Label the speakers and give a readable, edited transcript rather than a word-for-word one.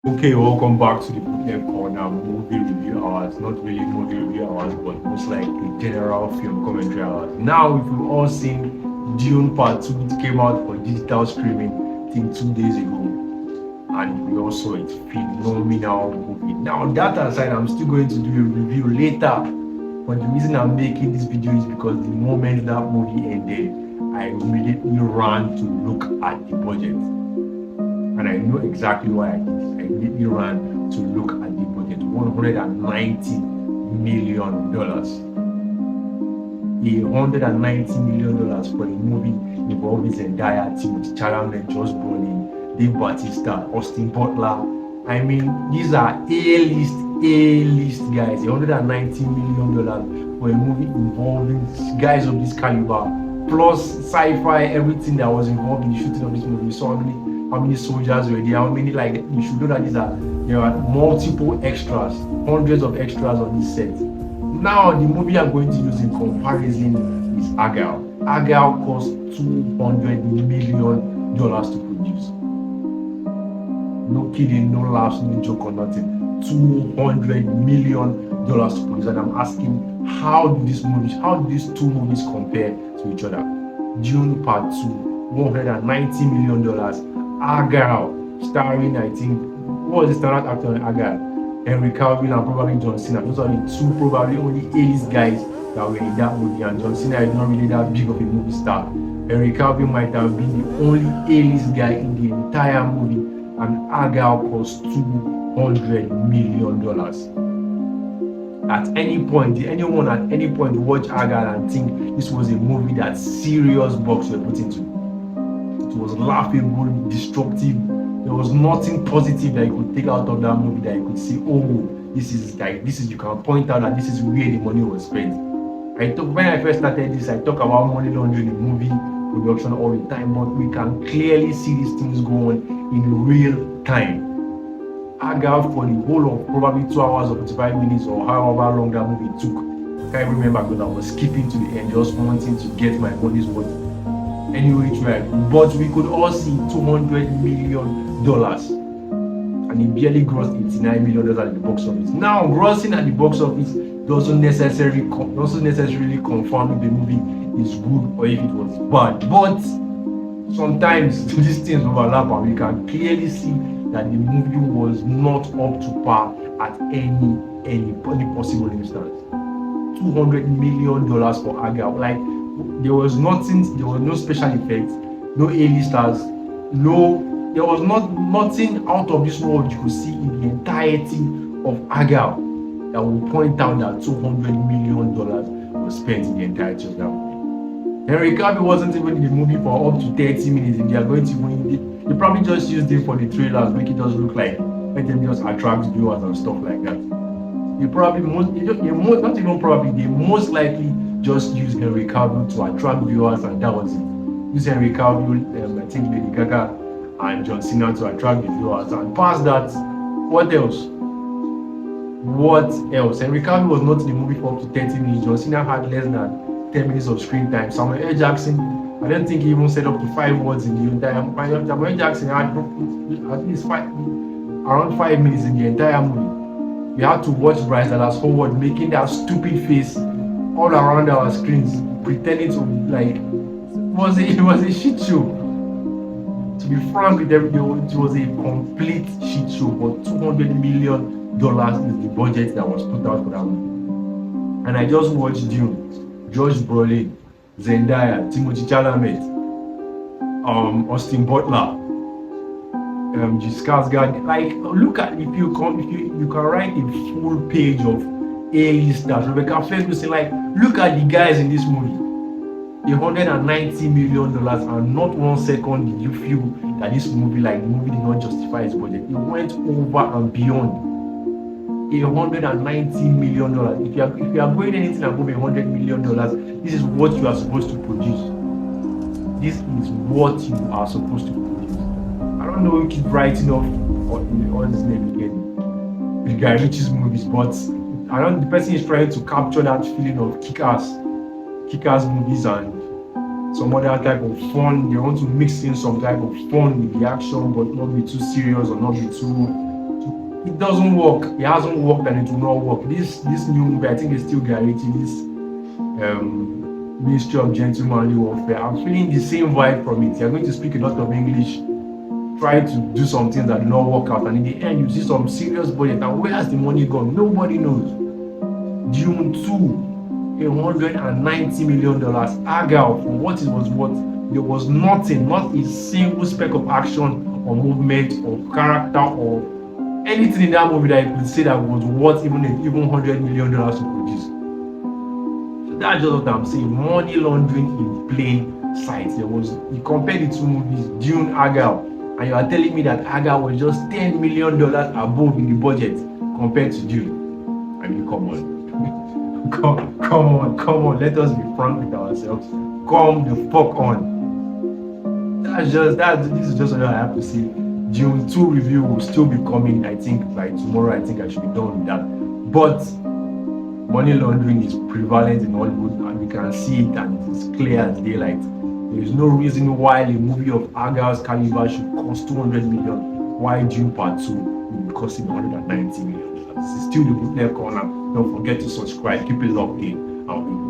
Speaker 1: Okay, welcome back to the Bootleg Corner movie review hours. Not really movie review hours, but most likely general film commentary hours. Now, if you've all seen Dune Part 2, it came out for digital streaming, I think 2 days ago, and we all saw it. Phenomenal movie. Now, that aside, I'm still going to do a review later. But the reason I'm making this video is because the moment that movie ended, I immediately ran to look at the budget. And I know exactly why I did this. I immediately ran to look at the budget. $190 million. $190 million for a movie involving Zendaya, Timothy Chalamet, Josh Brolin, Dave Bautista, Austin Butler. I mean, these are A-list guys. $190 million for a movie involving guys of this caliber, plus sci-fi, everything that was involved in the shooting of this movie. So how many soldiers were there? How many, like, you should know that there are multiple extras, hundreds of extras on this set. Now, the movie I'm going to use in comparison is Argyle. Argyle cost $200 million to produce. No kidding, no laughs, no joke or nothing. $200 million to produce. And I'm asking, how do these two movies compare to each other? Dune Part 2, $190 million. Argyle, starring, I think, what was the standard actor in Argyle? Henry Cavill and probably John Cena. Those are the two probably only A-list guys that were in that movie, and John Cena is not really that big of a movie star. Henry Cavill might have been the only A-list guy in the entire movie, and Argyle cost $200 million. At any point, did anyone at any point watch Argyle and think this was a movie that serious bucks were put into? It was laughable, destructive. There was nothing positive that you could take out of that movie that you could say, oh, this is you can point out that this is where the money was spent. When I first started this, I talk about money laundering in movie production all the time, but we can clearly see these things go on in real time. Argyle, for the whole of probably 2 hours or 45 minutes or however long that movie took, I can't remember because I was skipping to the end, just wanting to get my money's worth. Anyway, but we could all see $200 million, and it barely grossed $89 million at the box office. Now, grossing at the box office doesn't necessarily confirm if the movie is good or if it was bad. But sometimes these things overlap, and we can clearly see that the movie was not up to par at any possible instance. $200 million for Argyle. Like, there was no special effects, no A-listers, there was nothing out of this world you could see in the entirety of Argyle that would point out that $200 million was spent in the entirety of that movie. Henry Cavill wasn't even in the movie for up to 30 minutes. If they are going to win, they probably just used him for the trailers, make it just look like, let them just attract viewers and stuff like that. They most likely just use Henry Cavill to attract viewers, and that was it. Use Henry Cavill, I think Lady Gaga and John Cena to attract the viewers, and past that, what else? Henry Cavill was not in the movie for up to 30 minutes. John Cena had less than 10 minutes of screen time. Samuel L. Jackson, I don't think he even said up to 5 words in the entire movie. Samuel L. Jackson had at least around 5 minutes in the entire movie. We had to watch Bryce Dallas Howard making that stupid face all around our screens, pretending to like it was a shit show. To be frank with everyone, it was a complete shit show. But $200 million is the budget that was put out for that movie. And I just watched Dune, Josh Brolin, Zendaya, Timothy Chalamet, Austin Butler, Skarsgård. Like, look at if you can write a full page of A-listers. Rebecca Ferguson. Like, look at the guys in this movie. $190 million, and not 1 second did you feel that this movie, like, the movie did not justify its budget. It went over and beyond. $190 million. If you are going anything above $100 million, this is what you are supposed to produce. This is what you are supposed to produce. I don't know who keep writing off all his name again, the Guy Ritchie's movies, but the person is trying to capture that feeling of kick-ass movies and some other type of fun. They want to mix in some type of fun with the action, but not be too serious or not be too doesn't work. It hasn't worked and it will not work. This new movie, I think it's still guaranteed. This Ministry of Gentlemanly Warfare. I'm feeling the same vibe from it. You're going to speak a lot of English, try to do some things that do not work out, and in the end, you see some serious budget. And where has the money gone? Nobody knows. Dune 2, $190 million. Argyle, for what it was worth, there was nothing, not a single speck of action or movement or character or anything in that movie that you could say that was worth even $100 million to produce. So that's just what I'm saying. Money laundering in plain sight. You compare the two movies, Dune, Argyle, and you are telling me that Argyle was just $10 million above in the budget compared to Dune. I mean, come on. come on. Let us be frank with ourselves. Come the fuck on. This is just what I have to say. Dune 2 review will still be coming, I think, by tomorrow. I think I should be done with that. But money laundering is prevalent in Hollywood, and we can see it, and it is clear as daylight. There is no reason why a movie of Argyle's caliber should cost $200 million. Why Dune Part 2 will be costing $190 million? This is still the Bootleg Corner. Don't forget to subscribe. Keep it locked in. I'll be